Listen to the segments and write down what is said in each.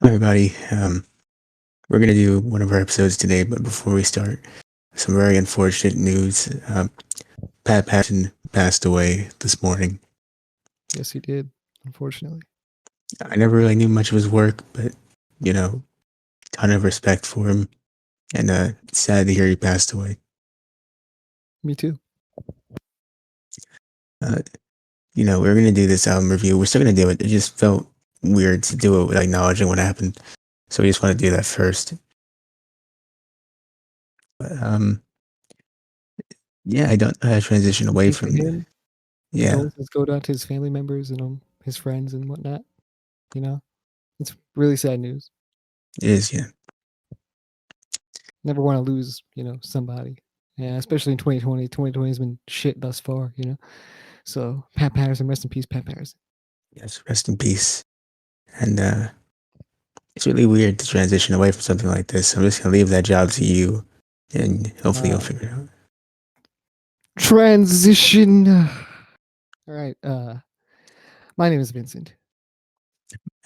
Hi, everybody. We're going to do one of our episodes today, but before we start, some very unfortunate news. Pat Patton passed away this morning. Yes, he did, unfortunately. I never really knew much of his work, but, ton of respect for him, and it's sad to hear he passed away. Me too. Uh, we're going to do this album review. We're still going to do it. It just felt weird to do it without acknowledging what happened, so we just want to do that first. But, yeah, I don't transition away Peace to from, him. yeah, Condolences go out to his family members and his friends and whatnot. It's really sad news. it is, yeah. Never want to lose, somebody. Yeah, especially in 2020. 2020 has been shit thus far, So Pat Patterson, rest in peace, Pat Patterson. Yes, rest in peace. And it's really weird to transition away from something like this. I'm just gonna leave that job to you, and hopefully you'll figure it out. Transition. All right. My name is Vincent.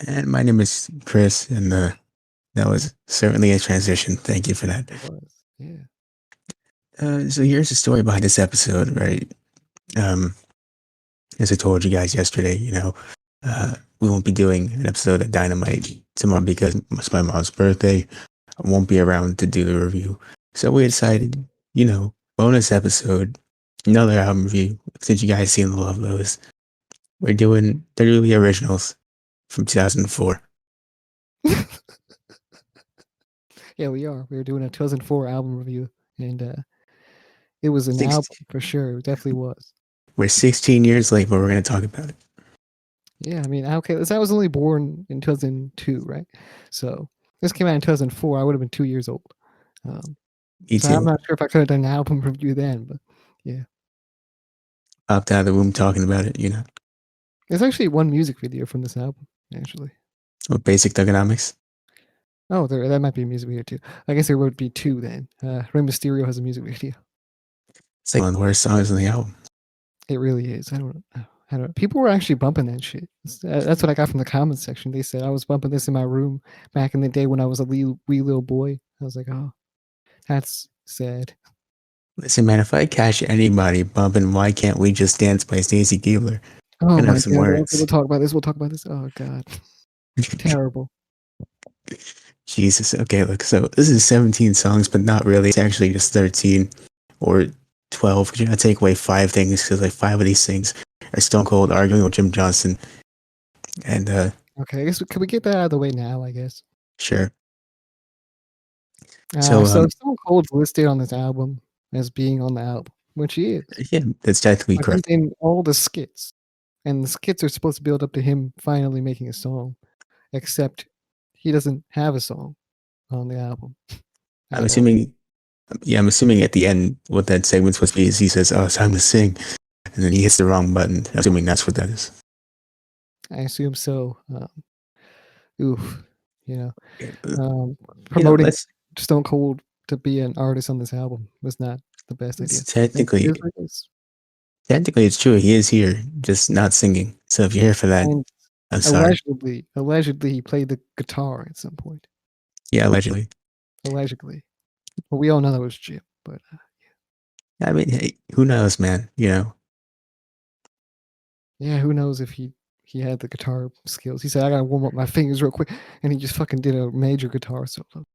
And my name is Chris, and that was certainly a transition. Thank you for that. It was. Yeah. So here's the story behind this episode, right? Um, as I told you guys yesterday, we won't be doing an episode of Dynamite tomorrow because it's my mom's birthday. I won't be around to do the review. So we decided, bonus episode, another album review. Since you guys seem to love those, we're doing WWE originals from 2004. Yeah, we are. We're doing a 2004 album review, and it was an album for sure. It definitely was. We're 16 years late, but we're going to talk about it. Yeah, I mean, okay, I was only born in 2002, right? So this came out in 2004. I would have been 2 years old. Me So too. I'm not sure if I could have done an album review then, but yeah. Popped out of the room talking about it, There's actually one music video from this album, actually. With Basic Thugonomics. Oh, that might be a music video too. I guess there would be two then. Rey Mysterio has a music video. It's like one of the worst songs on the album. It really is. I don't know. People were actually bumping that shit. That's what I got from the comments section. They said I was bumping this in my room back in the day when I was a wee little boy. I was like, oh, that's sad. Listen, man, if I catch anybody bumping Why Can't We Just Dance by Stacey Keebler, Oh gonna my have some god. words. Okay, we'll talk about this. Oh god. Terrible. Jesus. Okay, look, so this is 17 songs, but not really. It's actually just 13 or 12. Because you gotta take away 5 things, because like 5 of these things are Stone Cold arguing with Jim Johnson. And okay, I guess can we get that out of the way now? I guess. Sure. So Stone Cold's listed on this album as being on the album, which he is. Yeah, that's technically correct. He's in all the skits, and the skits are supposed to build up to him finally making a song, except he doesn't have a song on the album. I'm assuming at the end what that segment's supposed to be is he says, "Oh, it's time to sing," and then he hits the wrong button. I'm assuming that's what that is. I assume so. Promoting Stone Cold to be an artist on this album was not the best idea. Technically, it's true. He is here, just not singing. So if you're here for that, I'm sorry. Allegedly, he played the guitar at some point. Yeah, allegedly. Well, we all know that was Jim, but yeah. I mean, hey, who knows, man? Yeah, who knows if he had the guitar skills. He said, "I gotta warm up my fingers real quick," and he just fucking did a major guitar solo.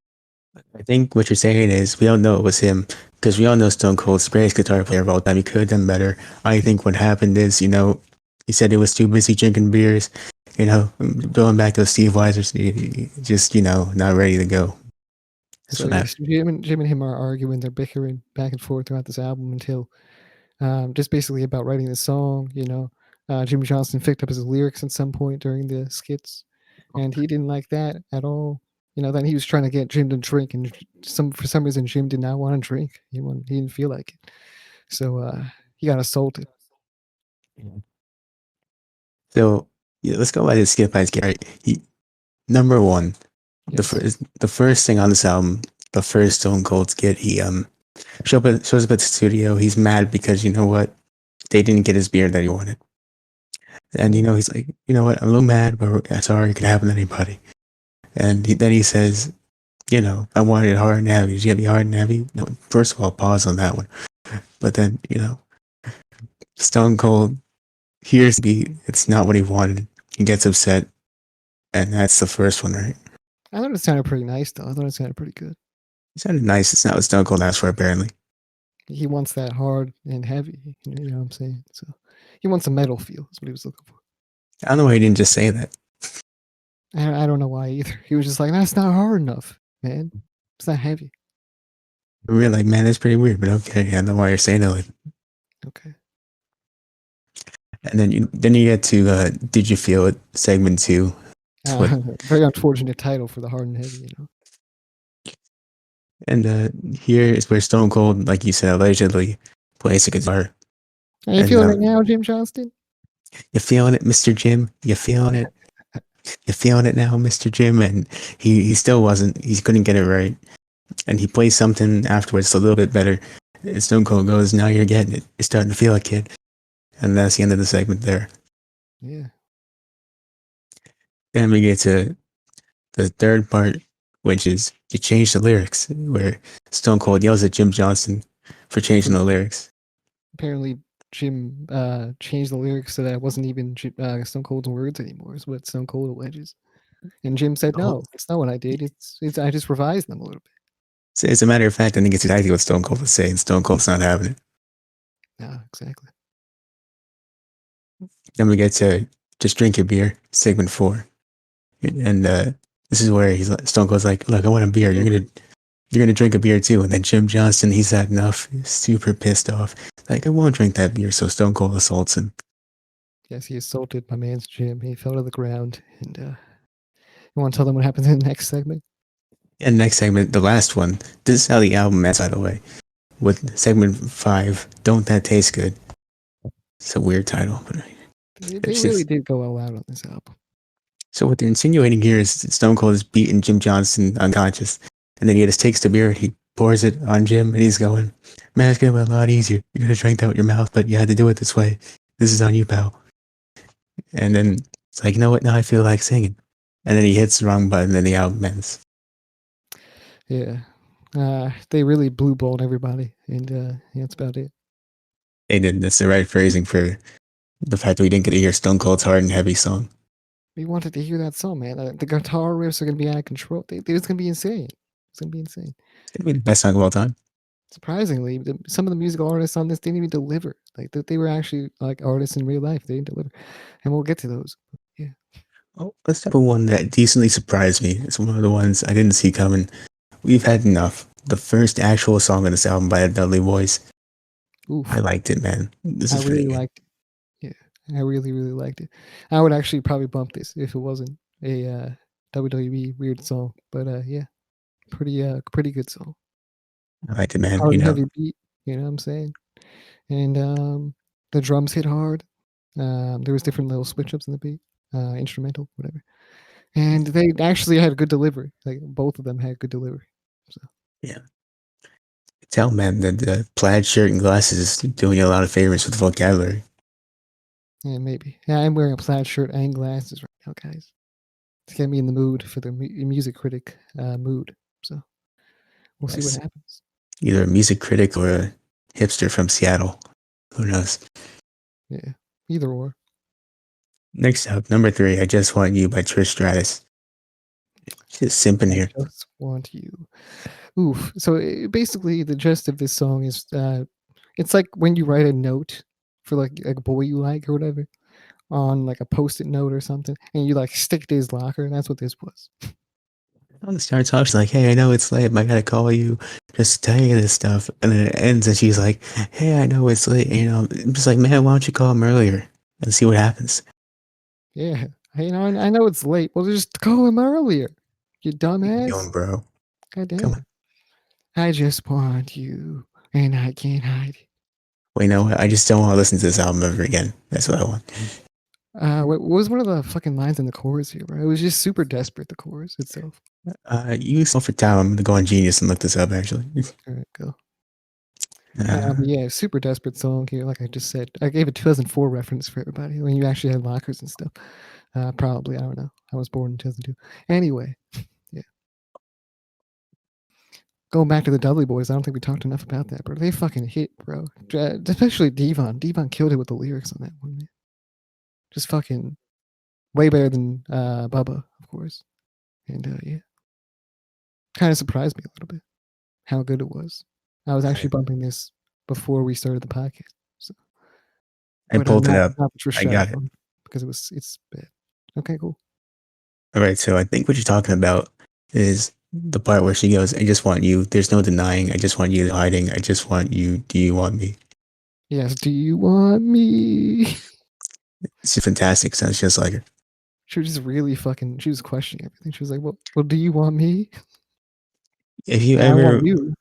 I think what you're saying is we don't know it was him because we all know Stone Cold's the greatest guitar player of all time. He could have done better. I think what happened is, he said he was too busy drinking beers, going back to Steve Weiser's, just, not ready to go. So Jim and him are arguing. They're bickering back and forth throughout this album until just basically about writing the song. Jim Johnson picked up his lyrics at some point during the skits, and he didn't like that at all. Then he was trying to get Jim to drink, and for some reason Jim did not want to drink. He didn't feel like it, so he got assaulted. So let's go by the skit by skit. Right? Number one, yes. the first thing on this album, the first Stone Cold skit, he shows up at the studio. He's mad because you know what, they didn't get his beer that he wanted, and he's like, you know what, I'm a little mad, but sorry, it could happen to anybody. then he says, you know, I wanted it hard and heavy. Did you get me hard and heavy? No, first of all, pause on that one. But then, you know, Stone Cold hears the beat. It's not what he wanted. He gets upset, and that's the first one, right? I thought it sounded pretty nice, though. I thought it sounded pretty good. It sounded nice. It's not what Stone Cold asked for, apparently. He wants that hard and heavy. You know what I'm saying? So he wants a metal feel. Is what he was looking for. I don't know why he didn't just say that. I don't know why either. He was just like, that's not hard enough, man. It's not heavy. We were like, man, that's pretty weird, but okay. I don't know why you're saying it. Like, okay. And then you get to Did You Feel It? Segment 2. Very unfortunate title for the hard and heavy, you know. And here is where Stone Cold, like you said, allegedly plays a guitar. Are you feeling it now, Jim Johnston? You feeling it, Mr. Jim? You feeling it? You feeling it now, Mr. Jim? And he still wasn't. He couldn't get it right. And he plays something afterwards a little bit better. And Stone Cold goes, now you're getting it. You're starting to feel it, kid. And that's the end of the segment there. Yeah. Then we get to the third part, which is you change the lyrics, where Stone Cold yells at Jim Johnston for changing the lyrics. Apparently, Jim changed the lyrics so that it wasn't even Stone Cold's words anymore, is what Stone Cold alleges. And Jim said, no, it's not what I did. It's I just revised them a little bit. So as a matter of fact, I think it's exactly what Stone Cold was saying. Stone Cold's not having it. Yeah, exactly. Then we get to Just Drink Your Beer, segment 4. And this is where Stone Cold's like, look, I want a beer. You're gonna drink a beer too. And then Jim Johnston, he's had enough. He's super pissed off. Like, I won't drink that beer. So Stone Cold assaults him. Yes, he assaulted my man's Jim. He fell to the ground. And you want to tell them what happens in the next segment? And next segment, the last one. This is how the album ends, by the way. With segment 5, Don't That Taste Good. It's a weird title, but they really did go all out on this album. So what they're insinuating here is that Stone Cold is beating Jim Johnston unconscious, and then he just takes the beer, he pours it on Jim, and he's going, man, it's gonna be a lot easier. You could have drank that with your mouth, but you had to do it this way. This is on you, pal. And then it's like, you know what? Now I feel like singing. And then he hits the wrong button, and then the album ends. Yeah. They really blue balled everybody, and yeah, that's about it. They did. That's the right phrasing for the fact that we didn't get to hear Stone Cold's hard and heavy song. We wanted to hear that song, man. The guitar riffs are going to be out of control. It's going to be insane. It's going to be insane. It's going to be the best song of all time. Surprisingly, some of the musical artists on this didn't even deliver. Like, they were actually like artists in real life. They didn't deliver. And we'll get to those. Yeah. Oh, let's have one that decently surprised me. It's one of the ones I didn't see coming. We've Had Enough. The first actual song on this album by a Dudley Boyz. Oof. I liked it, man. I really liked it. Yeah, I really, really liked it. I would actually probably bump this if it wasn't a WWE weird song. But yeah, pretty good song. I liked it, man. Hard and heavy beat, you know what I'm saying? And the drums hit hard. There was different little switch ups in the beat, instrumental, whatever. And they actually had good delivery. Like both of them had good delivery. So yeah. Tell man that the plaid shirt and glasses is doing you a lot of favors with the vocabulary. Yeah, maybe. Yeah, I'm wearing a plaid shirt and glasses right now, guys. To get me in the mood for the music critic mood. So we'll see what happens. Either a music critic or a hipster from Seattle. Who knows? Yeah, either or. Next up, number 3, I Just Want You by Trish Stratus. Just simping here. I Just Want You. Oof. So basically, the gist of this song is it's like when you write a note for like a boy you like or whatever on like a post-it note or something, and you like stick it to his locker. That's what this was. It starts off, she's like, hey, I know it's late, but I gotta call you just to tell you this stuff. And then it ends, and she's like, hey, I know it's late. You know, I'm just like, man, why don't you call him earlier and see what happens? Yeah, I know it's late. Well, just call him earlier, you dumbass. What are you doing, bro? God damn. Come on. I just want you, and I can't hide it. Well, you know what? I just don't want to listen to this album ever again. That's what I want. What was one of the fucking lines in the chorus here, bro? It was just super desperate, the chorus itself. You still for time. I'm going to go on Genius and look this up, actually. All right, go. Yeah, super desperate song here. Like I just said, I gave a 2004 reference for everybody when you actually had lockers and stuff. Probably, I don't know. I was born in 2002. Anyway, yeah. Going back to the Dudley Boys, I don't think we talked enough about that, bro. They fucking hit, bro. Especially Devon. Devon killed it with the lyrics on that one, man. Just fucking way better than Bubba, of course. And yeah, kind of surprised me a little bit how good it was. I was actually bumping this before we started the podcast. So, I but pulled it up. not the Trish I got Stratus it. one because it's bad. Okay, cool. All right, so I think what you're talking about is the part where she goes, "I just want you. There's no denying. I just want you hiding. I just want you. Do you want me?" Yes. Do you want me? It's fantastic. Sounds just like her. She was just really fucking. She was questioning everything. She was like, "Well, do you want me? If you Like, I want ever, you."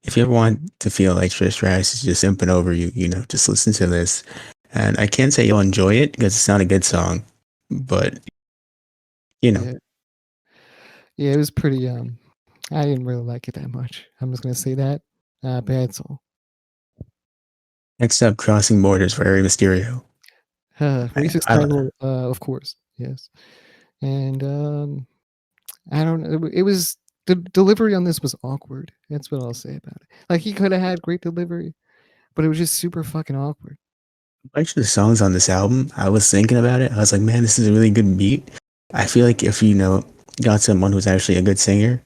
if you ever want to feel like Trish Stratus is just simping over you, just listen to this. And I can't say you'll enjoy it because it's not a good song, but Yeah, yeah, it was pretty. I didn't really like it that much. I'm just gonna say that. Bad song. next up, Crossing Borders for Rey Mysterio. Racist I, title, of course, yes. And I don't know. It was the delivery on this was awkward. That's what I'll say about it. Like he could have had great delivery, but it was just super fucking awkward. bunch of the songs on this album, I was thinking about it. I was like, man, this is a really good beat. I feel like if got someone who's actually a good singer,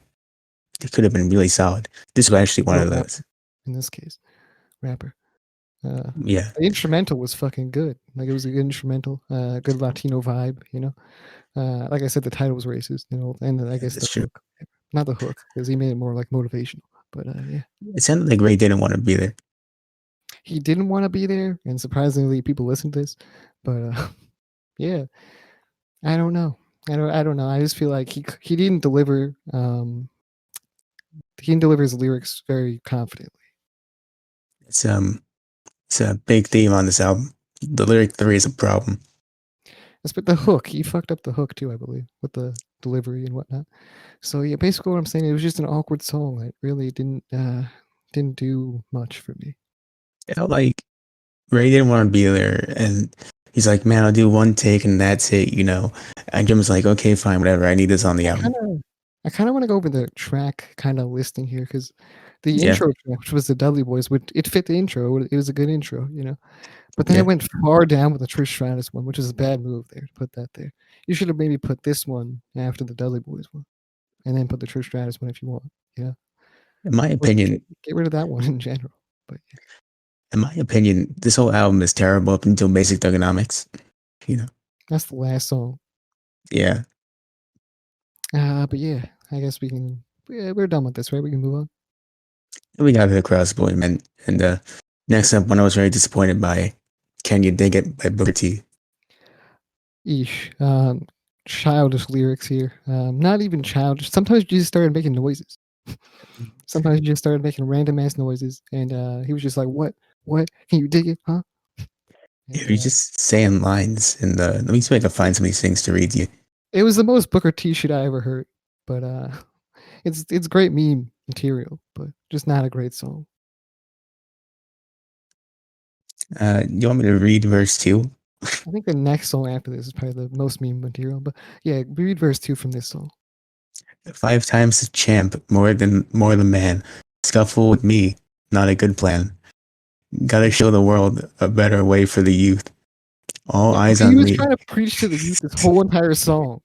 it could have been really solid. This was actually one Or of rapper, those. in this case, rapper. Yeah, The instrumental was fucking good. Like it was a good instrumental, good Latino vibe. Like I said, the title was racist. And I guess the that's true. hook, not the hook, because he made it more like motivational. But yeah, It sounded like Ray didn't want to be there. he didn't want to be there, and surprisingly, people listen to this. But yeah, I don't know. I don't know. I just feel like he didn't deliver. He didn't deliver his lyrics very confidently. It's it's a big theme on this album. The lyric three is a problem. But the hook, he fucked up the hook too, I believe, with the delivery and whatnot. So yeah, basically what I'm saying, it was just an awkward song that really didn't do much for me. It felt like Ray didn't want to be there, and he's like, "Man, I'll do one take and that's it." And Jim was like, "Okay, fine, whatever. I need this on the album." I kind of want to go over the track kind of listing here because the Yeah, intro track, which was the Dudley Boys, it fit the intro. It was a good intro. But then yeah. it went far down with the Trish Stratus one, which is a bad move there to put that there. You should have maybe put this one after the Dudley Boys one, and then put the Trish Stratus one if you want. In my Or opinion, get rid of that one in general. But yeah, this whole album is terrible up until Basic Thugonomics. that's the last song. Yeah. But yeah, I guess we can. Yeah, we're done with this, right? We can move on. And we got the Cross Boy, man. And next up, one I was very disappointed by, Can You Dig It by Booker T. Eesh. Childish lyrics here. Not even childish. Sometimes you just started making noises. Sometimes you just started making random ass noises, and he was just like, "What? What? Can you dig it? Huh?" You're just saying lines in the. Let me see if I can find some of these things to read you. It was the most Booker T shit I ever heard. But it's great meme material, but just not a great song. You want me to read verse 2? I think the next song after this is probably the most meme material. But yeah, read verse 2 from this song. 5 times the champ, more than man. Scuffle with me, not a good plan. Gotta show the world a better way for the youth. All Yeah, eyes he on was me. trying to preach to the youth this whole entire song.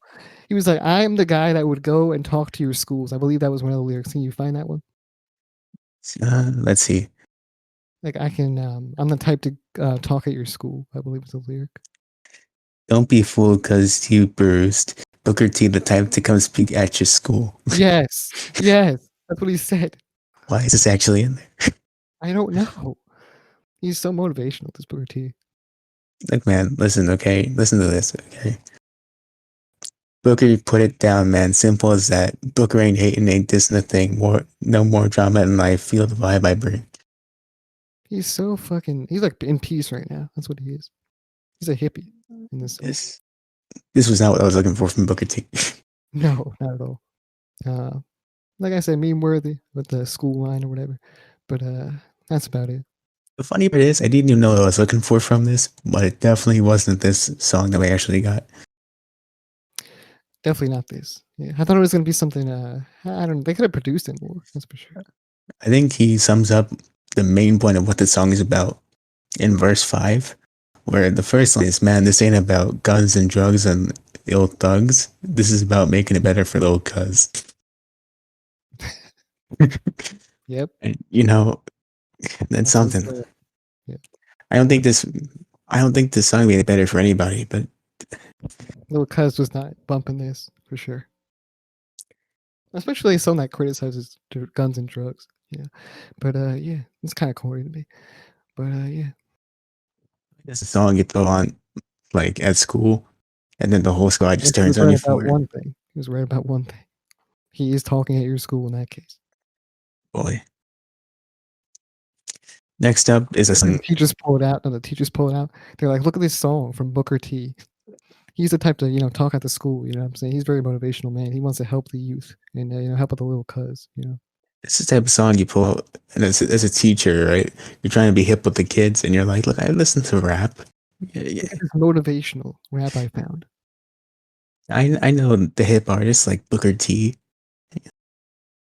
He was like, "I am the guy that would go and talk to your schools." I believe that was one of the lyrics. Can you find that one? Let's see. Like I can, I'm the type to talk at your school. I believe was the lyric. Don't be fooled cause you bruised. Booker T, the type to come speak at your school. Yes, yes, that's what he said. Why is this actually in there? I don't know. He's so motivational, this Booker T. Look, man, listen, okay? Listen to this, okay? Booker, put it down, man. Simple as that. Booker ain't hating, ain't dissing a thing. No more drama in life. Feel the vibe I bring. He's so fucking. He's like in peace right now. That's what he is. He's a hippie in this song. This was not what I was looking for from Booker T. No, not at all. Like I said, meme worthy with the school line or whatever. But that's about it. The funny part is, I didn't even know what I was looking for from this, but it definitely wasn't this song that we actually got. Definitely not this. Yeah, I thought it was gonna be something. I don't. They could have produced it more. That's for sure. I think he sums up the main point of what the song is about in verse 5, where the first line is, "Man, this ain't about guns and drugs and ill thugs. This is about making it better for little cuz." Yep, And, you know, that's that's his. something. Yeah, I don't think this. I don't think this song made it better for anybody, but Lil Cuz was not bumping this for sure. Especially a song that criticizes guns and drugs. Yeah, but yeah, it's kind of corny to me. But yeah, it's a song you throw on like at school, and then the whole squad and just he turns was on right you about for it. one thing. He was right about one thing. He is talking at your school in that case. Boy. Next up is a The song. teachers pull it out. No, the teachers pull it out. They're like, "Look at this song from Booker T. He's the type to talk at the school. You know what I'm saying? He's a very motivational man. He wants to help the youth and help out the little cuz. It's the type of song you pull out, and as a teacher, right? You're trying to be hip with the kids, and you're like, "Look, I listen to rap. Yeah, Look yeah. at this motivational rap I found. I know the hip artists like Booker T.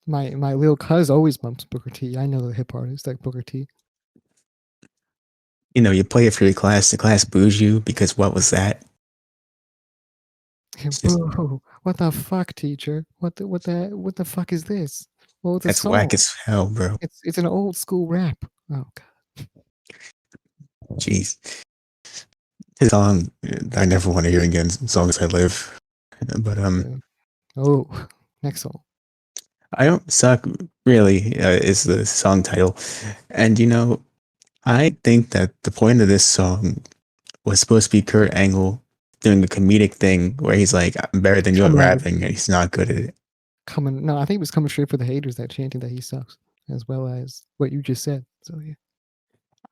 My little cuz always bumps Booker T. I know the hip artist like Booker T. You know, you play it for your class. The class boos you because what was that? It's just Boo! What the fuck, teacher? What the fuck is this? Well, it's a that's whack song. as hell, bro. It's an old school rap. Oh god. Jeez, his song I never want to hear again. As long as I live, but Yeah. Oh, next song. I don't suck. Really, is the song title, and I think that the point of this song was supposed to be Kurt Angle doing a comedic thing where he's like, "I'm better than you at Coming out of rapping," and he's not good at it. coming. No, I think it was coming straight for the haters that chanted that he sucks, as well as what you just said. So yeah.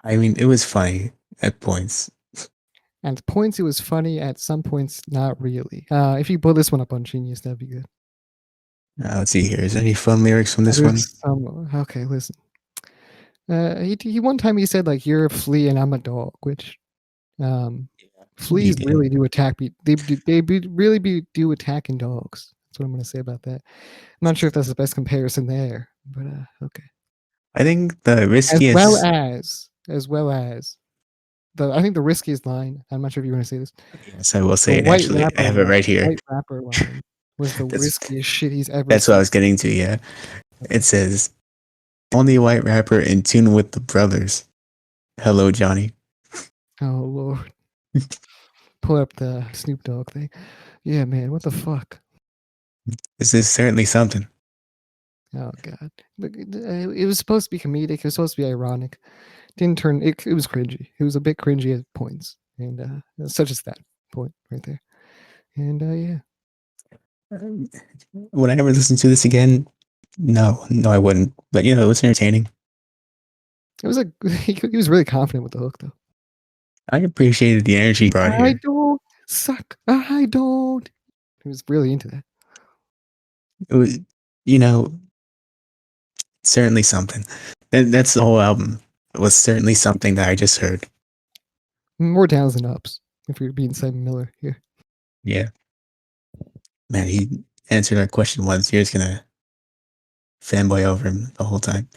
I mean, it was funny at points. At points it was funny. At some points, not really. If you pull this one up on Genius, that'd be good. Let's see here. Is there any fun lyrics from this one? There's some. Okay, listen. He one time he said like you're a flea and I'm a dog, which fleas Yeah. really do attack. Really do attacking dogs. That's what I'm gonna say about that. I'm not sure if that's the best comparison there, but okay. I think the As well riskiest. as I think the riskiest line. I'm not sure if you want to say this. Yes, I will The say it actually. I have it right here. white rapper line was the That's riskiest shit he's ever that's what I said. was getting to. Yeah, it says only a white rapper in tune with the brothers. Hello, Johnny. Oh lord. Pull up the Snoop Dogg thing. Yeah, man, what the fuck? This is certainly something. Oh god. Look, it was supposed to be comedic. It was supposed to be ironic. Didn't turn. It was cringy. It was a bit cringy at points, and such as that point right there. And yeah, Um, Would I ever listen to this again? No, no, I wouldn't. But it was entertaining. it was like he was really confident with the hook though. I appreciated the energy he brought I here. don't suck. I don't. He was really into that. It was, you know, certainly something. That's the whole album. It was certainly something that I just heard. More downs than ups. If you're being Simon Miller here. Yeah, man, he answered our question once. You're just gonna fanboy over him the whole time.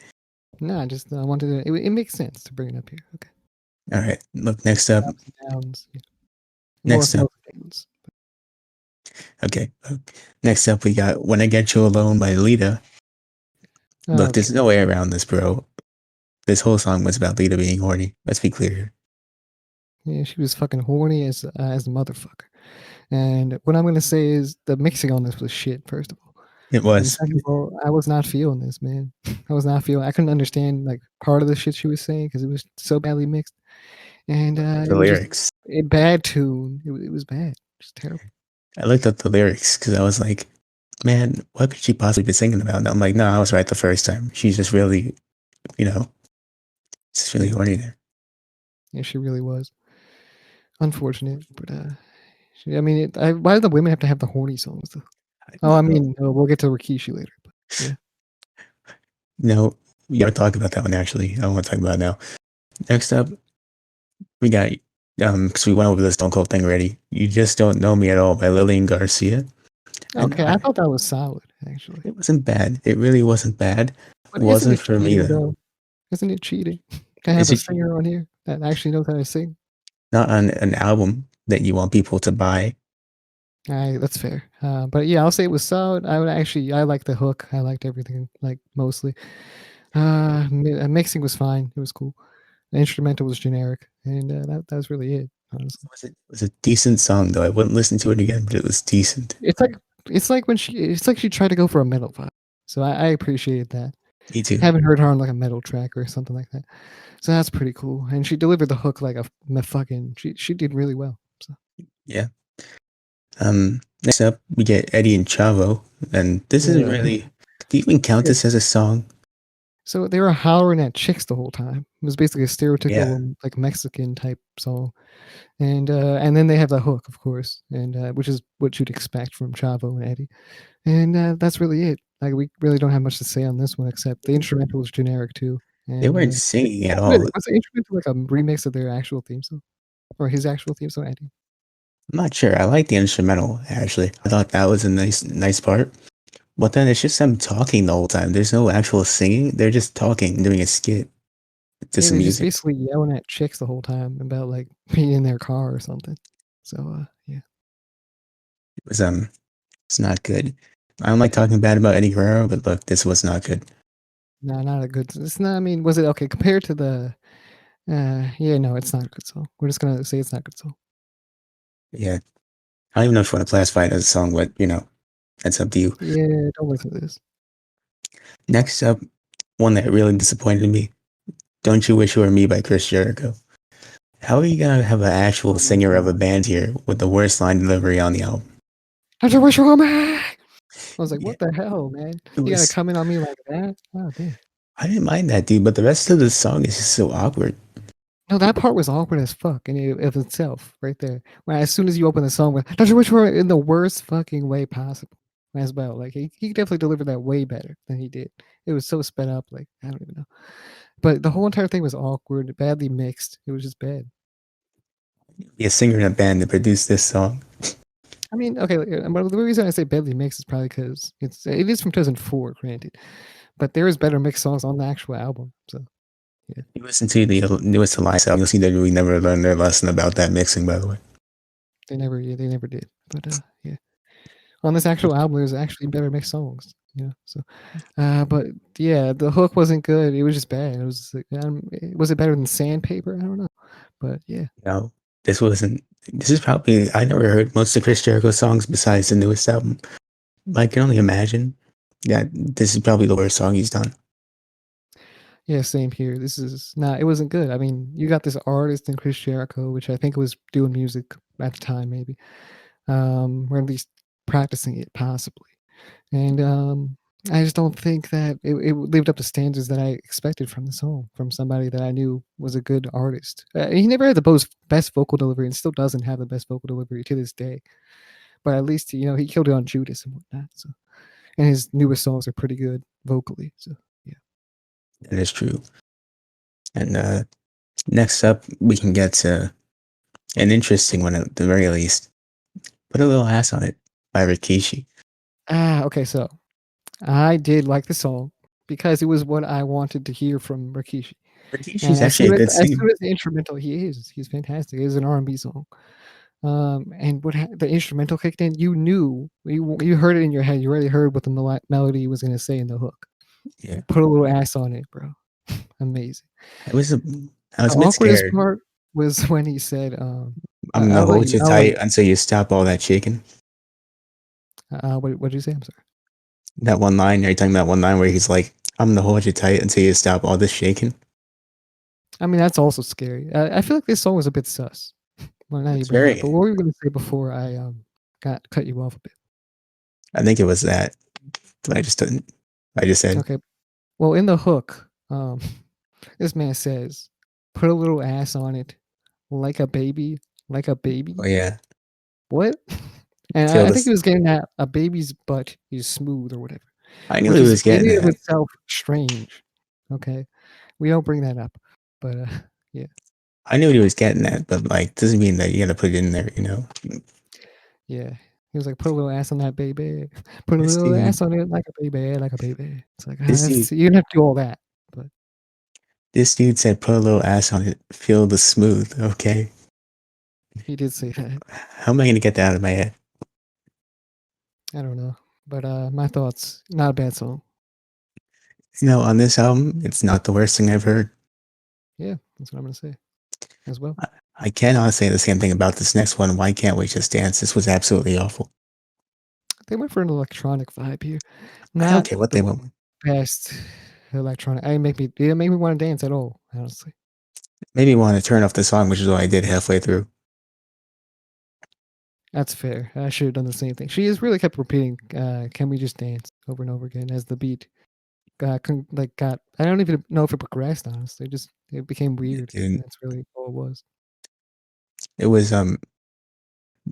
No, I just I wanted to. It makes sense to bring it up here. Okay. All right, look next up. Ups and downs. Yeah. Next up. Downs. Okay, next up we got "When I Get You Alone" by Lita. Look, Okay. there's no way around this, bro. This whole song was about Lita being horny. Let's be clear. Yeah, she was fucking horny as a motherfucker. And what I'm gonna say is the mixing on this was shit. First of all. It And was second of all, I was not feeling this, man. I couldn't understand like part of the shit she was saying because it was so badly mixed, and the it was just lyrics. a bad tune. It was bad, just terrible. I looked up the lyrics because I was like, man, what could she possibly be singing about? And I'm like, no, I was right the first time. She's just really, you know, just really Yeah, horny there. yeah, she really was. Unfortunate, but I mean, why do the women have to have the horny songs though? I Oh, I don't know. mean, we'll get to Rikishi later, but yeah. No, we gotta talk about that one actually. I don't want to talk about it now. Next up, we got because we went over the Stone Cold thing already. You Just Don't Know Me at All by Lillian Garcia. And Okay, I thought that was solid, actually. it wasn't bad. It really wasn't bad. It But isn't wasn't it for me cheating, though. though? Isn't it cheating to have Is a it singer on here that actually knows how to sing? not on an album that you want people to buy? Alright, that's fair. But yeah, I'll say it was solid. I liked the hook. I liked everything, like, mostly. Mixing was fine. It was cool. The instrumental was generic, and that was really it, honestly. It was a decent song though. I wouldn't listen to it again, but it was decent. It's like she tried to go for a metal vibe. So I appreciated that. Me too. Haven't heard her on like a metal track or something like that. So that's pretty cool. And she delivered the hook like a fucking she did really well. So Yeah. Next up, we get Eddie and Chavo, and this isn't yeah. really. Do you even count Okay. this as a song? So they were hollering at chicks the whole time. It was basically a Yeah, stereotypical like Mexican type song. And then they have the hook, of course, and which is what you'd expect from Chavo and Eddie. And that's really it. Like we really don't have much to say on this one except the instrumental was generic too. they And weren't singing at oh, all. really, was the instrumental like a remix of their actual theme song or his actual theme song, Eddie? I'm not sure. I like the instrumental actually. I thought that was a nice part. But then it's just them talking the whole time. There's no actual singing. They're just talking, doing a skit to Yeah, some they're just music. basically yelling at chicks the whole time about like being in their car or something. So yeah, It was it's not good. I don't like talking bad about Eddie Guerrero, but look, this was not good. no, not a good. It's not. I mean, was it okay compared to the? Yeah, no, it's not a good song. We're just gonna say it's not a good song. Yeah, I don't even know if you want to classify it as a song, but that's up to you. Yeah, don't listen to this. Next up, one that really disappointed me. Don't You Wish You Were Me by Chris Jericho. How are you gonna have an actual Oh my singer of a god. band here with the worst line delivery on the album? I just wish you were me. I was like, Yeah, what the hell, man? it You gotta was. come in on me like that? Oh damn. I didn't mind that, dude, but the rest of the song is just so awkward. No, that part was awkward as fuck in of itself, right there. When as soon as you open the song with "Don't you wish you were" in the worst fucking way possible, as well. Like he definitely delivered that way better than he did. It was so sped up, like I don't even know. But the whole entire thing was awkward, badly mixed. It was just bad. Be a singer in a band to produce this song. I mean, okay, but the reason I say badly mixed is probably because it is from 2004, granted, but there is better mixed songs on the actual album. So yeah, You listen to the newest Elias album, you'll see that we never learned their lesson about that mixing, by the way. they never did. But yeah, on this actual album, there's actually better mixed songs. You know, so but yeah, the hook wasn't good. It was just bad. It was like, was it better than Sandpaper? I don't know, but yeah, No, this wasn't. This is probably. I never heard most of Chris Jericho's songs besides the newest album. I can only imagine that this is probably the worst song he's done. yeah, same here. This is not. It wasn't good. I mean, you got this artist in Chris Jericho, which I think was doing music at the time, maybe, or at least practicing it, possibly. And I just don't think that it lived up to standards that I expected from the song, from somebody that I knew was a good artist. He never had the best vocal delivery, and still doesn't have the best vocal delivery to this day. But at least he killed it on Judas and whatnot. So, and his newest songs are pretty good vocally. So yeah. That is true. And next up, we can get to an interesting one at the very least. Put a little ass on it by Rikishi. Okay. So I did like the song because it was what I wanted to hear from Rikishi. And Rikishi's actually a good as singer. soon as the instrumental, he's fantastic. It is an R&B song. And the instrumental kicked in, you knew you heard it in your head. You already heard what the melody was gonna say in the hook. Yeah, Put a little ass on it, bro. Amazing. I was a, I was The a bit awkwardest scared. part was when he said, I'm gonna "I'll let hold you." you tight until you stop all that shaking. What did you say? I'm sorry. That one line, are you talking about one line where he's like, I'm gonna hold you tight until you stop all this shaking? I mean, that's also scary. I feel like this song was a bit sus. Well, now you It's bring it up. But very, what were you gonna say before I got cut you off a bit? I think it was that, but I just didn't. I just said, Okay. Well, in the hook, this man says, "Put a little ass on it, like a baby, like a oh baby." yeah, What? And feel I think he this. was getting at a baby's butt is smooth or whatever, I knew which he is was in getting and of that. itself strange. Okay, we don't bring that up, but Yeah. I knew what he was getting at, but like, doesn't mean that you got to put it in there, you know? Yeah. He was like, "Put a little ass on that baby. Put a This little dude, ass on it like a baby, like a baby." It's like, this dude, you don't have to do all that, but this dude said, "Put a little ass on it, feel the smooth." Okay, he did say that. how am I gonna get that out of my head? I don't know. But my thoughts, not a bad song. You know, on this album, it's not the worst thing I've heard. Yeah, that's what I'm gonna say as well. I cannot say the same thing about this next one. Why can't we just dance? This was absolutely awful. They went for an electronic vibe here. I don't Not care what they the went with. best electronic. It didn't make me want to dance at all, honestly. Made me want to turn off the song, which is what I did halfway through. That's fair. I should have done the same thing. She has really kept repeating, "Can we just dance?" over and over again as the beat got. I don't even know if it progressed. Honestly, just it became It weird. And didn't. that's really all it was. It was It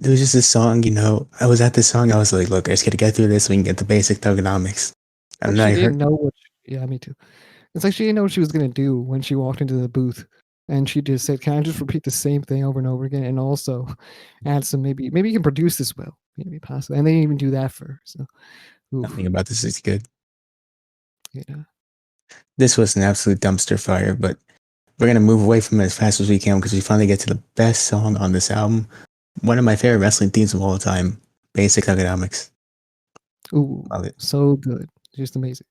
was just a song, you know. I was at this song. I was like, look, I just gotta get through this so we can get the basic thugonomics. Like And then she I didn't heard, know what. Yeah, me too. It's like she didn't know what she was gonna do when she walked into the booth, and she just said, "Can I just repeat the same thing over and over again?" And also add some maybe you can produce this well, maybe possibly. And they didn't even do that for her. So, nothing oof, about this is good. you know. This was an absolute dumpster fire, but we're gonna move away from it as fast as we can because we finally get to the best song on this album. One of my favorite wrestling themes of all time, Basic Thugonomics. Ooh, Love it. so good, just amazing.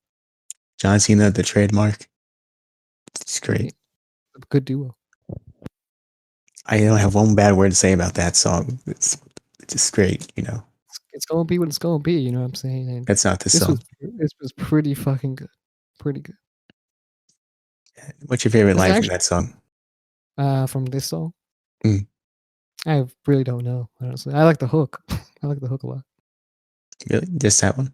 John Cena, the trademark. It's Yeah, great. a good duo. I don't have one bad word to say about that song. It's just great, you know. It's gonna be what it's gonna be. You know what I'm saying? And That's not this song. this was pretty fucking good, pretty good. What's your favorite This is line from actually that song? from this song. Mm, I really don't know honestly. I like the hook. I like the hook a lot. really? Just that one?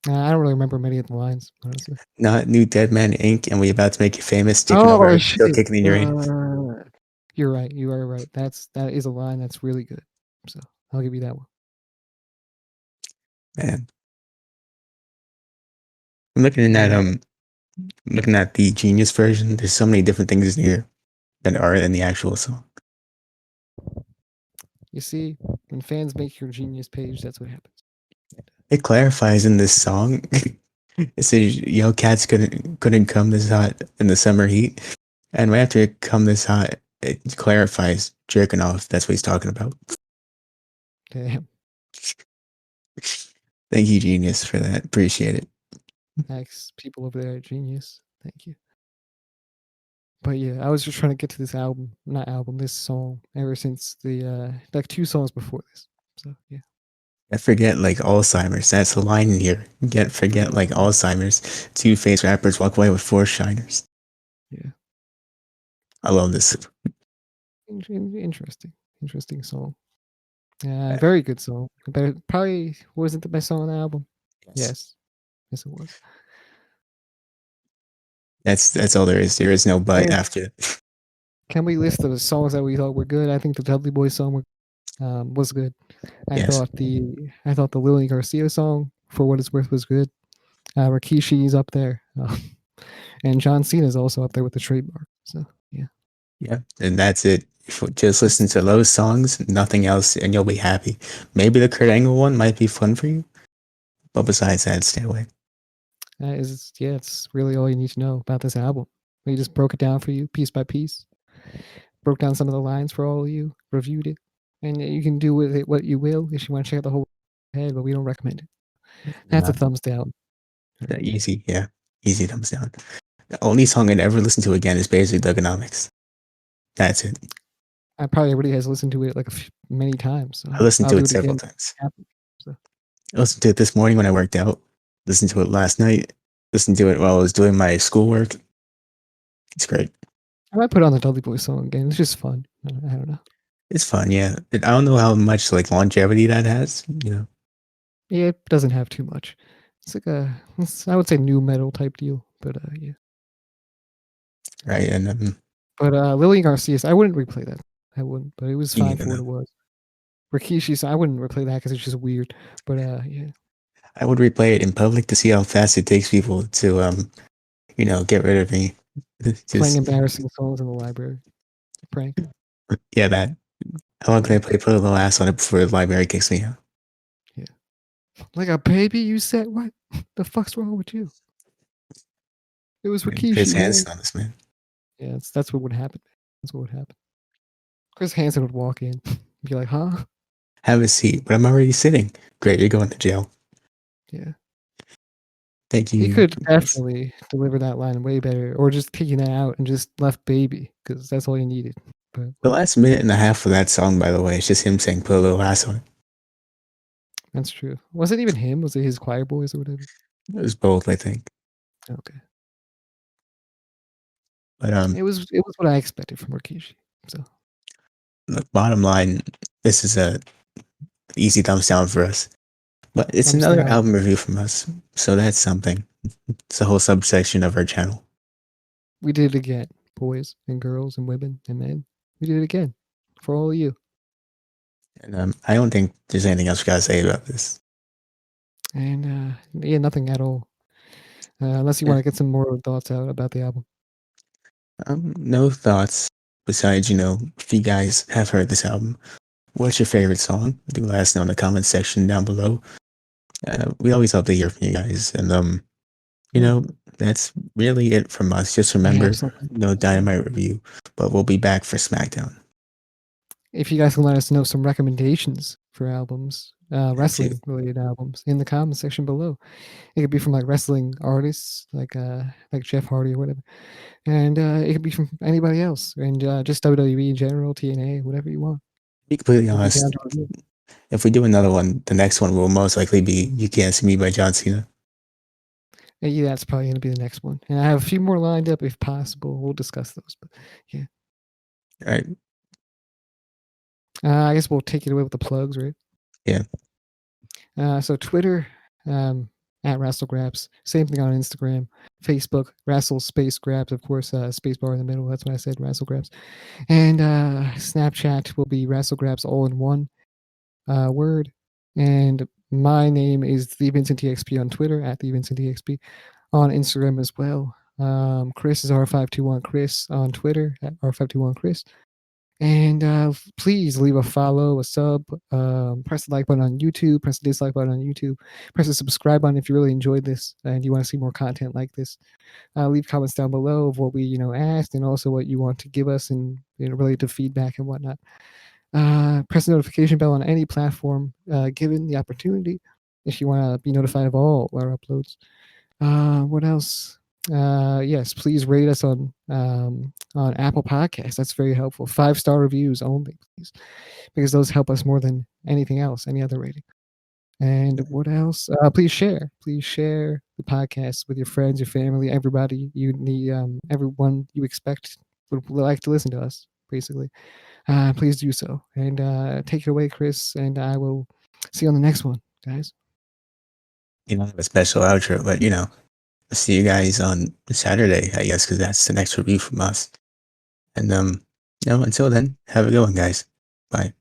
I don't really remember many of the lines honestly. Not New Dead Man Inc. And we about to make you famous, sticking Oh over, still shit! kicking in your anus. You're right. You are right. That is a line that's really good. So I'll give you that one. Man, I'm looking in But that looking at the Genius version. There's so many different things in here that are in the actual song. you see, when fans make your Genius page, that's what happens. It clarifies in this song. It says, "Yo, cats couldn't come this hot in the summer heat," and right after it come this hot, it clarifies jerking off. That's what he's talking about. Damn. Thank you, Genius, for that. Appreciate it. Thanks, people over there at Genius. Thank you. But yeah, I was just trying to get to this album, not album, this song, ever since the like 2 songs before this. So yeah, I forget like Alzheimer's. That's the line in here. Get forget like Alzheimer's. Two-faced rappers walk away with four shiners. yeah, I love this. interesting song. Uh, Very good song. But it probably wasn't the best song on the album. yes, Yes, yes, it was. that's all there is. There is no but And after. can we list the songs that we thought were good? I think the Dudley Boys song was good. Yes, I thought the Lily Garcia song, for what it's worth, was good. Rikishi's up there, and John Cena's also up there with the trademark. So yeah, yeah, and that's it. Just listen that's to those songs, nothing else, and you'll be happy. Maybe the Kurt Angle one might be fun for you, but besides that, stay away. that is yeah, it's really all you need to know about this album. We just broke it down for you piece by piece, broke down some of the lines for all of you, reviewed it, and you can do with it what you will if you want to check out the whole head, but we don't recommend it. That's a Not thumbs down. that easy, yeah, easy thumbs down. The only song I'd ever listen to again is basically Thugonomics. That's it. I probably everybody has listened to it like many times, I so listened I'll to do it it several again. times. So I listened to it this morning when I worked out. Listened to it last night. Listened to it while I was doing my schoolwork. It's great. I might put on the Dudley Boy song again. It's just fun. I don't know. It's fun, yeah. I don't know how much like longevity that has, you know. Yeah, it doesn't have too much. It's like I would say new metal type deal, but yeah. Right? And But Lily Garcia's, I wouldn't replay that. I wouldn't, but it was you fine need to for what know. it was. Rikishi's, I wouldn't replay that because it's just weird. But yeah, I would replay it in public to see how fast it takes people to you know, get rid of me. Playing Just embarrassing songs in the library. Prank. yeah, that. How long can I play Put a Little Ass on it before the library kicks me out? Yeah. Like a baby, you said? What? The fuck's wrong with you? It was Man, Chris Rikishi, man. Hansen on this, man. Yeah, that's what would happen. That's what would happen. Chris Hansen would walk in, be like, "Huh?" Have a seat, but I'm already sitting. Great, you're going to jail. Yeah. Thank He you. could definitely deliver that line way better, or just taking that out and just left baby because that's all he needed. But The last minute and a half of that song, by the way, is just him saying "Put a Little Ass on it." that's true. Was it even him? Was it his choir boys or whatever? It was both, I think. Okay. But It was what I expected from Rikishi. So look, bottom line, this is a easy thumbs down for us. But it's thumbs another down. album review from us, so that's something. It's a whole subsection of our channel. We did it again, boys and girls and women and men. We did it again for all of you. And I don't think there's anything else we gotta say about this. And yeah, nothing at all. Unless you Yeah. want to get some more thoughts out about the album. No thoughts besides, if you guys have heard this album, what's your favorite song? Do let us know in the comment section down below. We always love to hear from you guys. And Yeah, that's really it from us. Just I have remember, something. no Dynamite review, but we'll be back for SmackDown. If you guys can let us know some recommendations for albums, That too. wrestling related albums, in the comment section below. It could be from like wrestling artists, like Jeff Hardy or whatever, and it could be from anybody else, and just WWE in general, TNA, whatever you want. To be completely We'll be down honest, to review. if we do another one, the next one will most likely be "You Can't See Me" by John Cena. And yeah, that's probably going to be the next one. And I have a few more lined up if possible. We'll discuss those. But yeah, All right. I guess we'll take it away with the plugs, right? Yeah. So Twitter, at Wrassle Graps. Same thing on Instagram, Facebook, Wrassle Space Graps. Of course, space bar in the middle. That's what I said, Wrassle Graps. And Snapchat will be Wrassle Graps all in one word. And my name is the Vincent TXP on Twitter, at the Vincent TXP on Instagram as well. Chris is R521 Chris on Twitter, at R521 Chris. And please leave a follow, a sub, press the like button on YouTube, press the dislike button on YouTube, press the subscribe button if you really enjoyed this and you want to see more content like this. Leave comments down below of what we asked and also what you want to give us and related to feedback and whatnot. Press the notification bell on any platform given the opportunity if you want to be notified of all our uploads. What else? Yes, please rate us on Apple Podcasts. That's very helpful. 5-star reviews only, please, because those help us more than anything else, any other rating. And what else? Please share. Please share the podcast with your friends, your family, everybody you need, everyone you expect would like to listen to us, basically. Please do so. And take it away, Chris, and I will see you on the next one, guys. Have a special outro, but see you guys on Saturday, I guess, because that's the next review from us. And until then, have a good one, guys. Bye.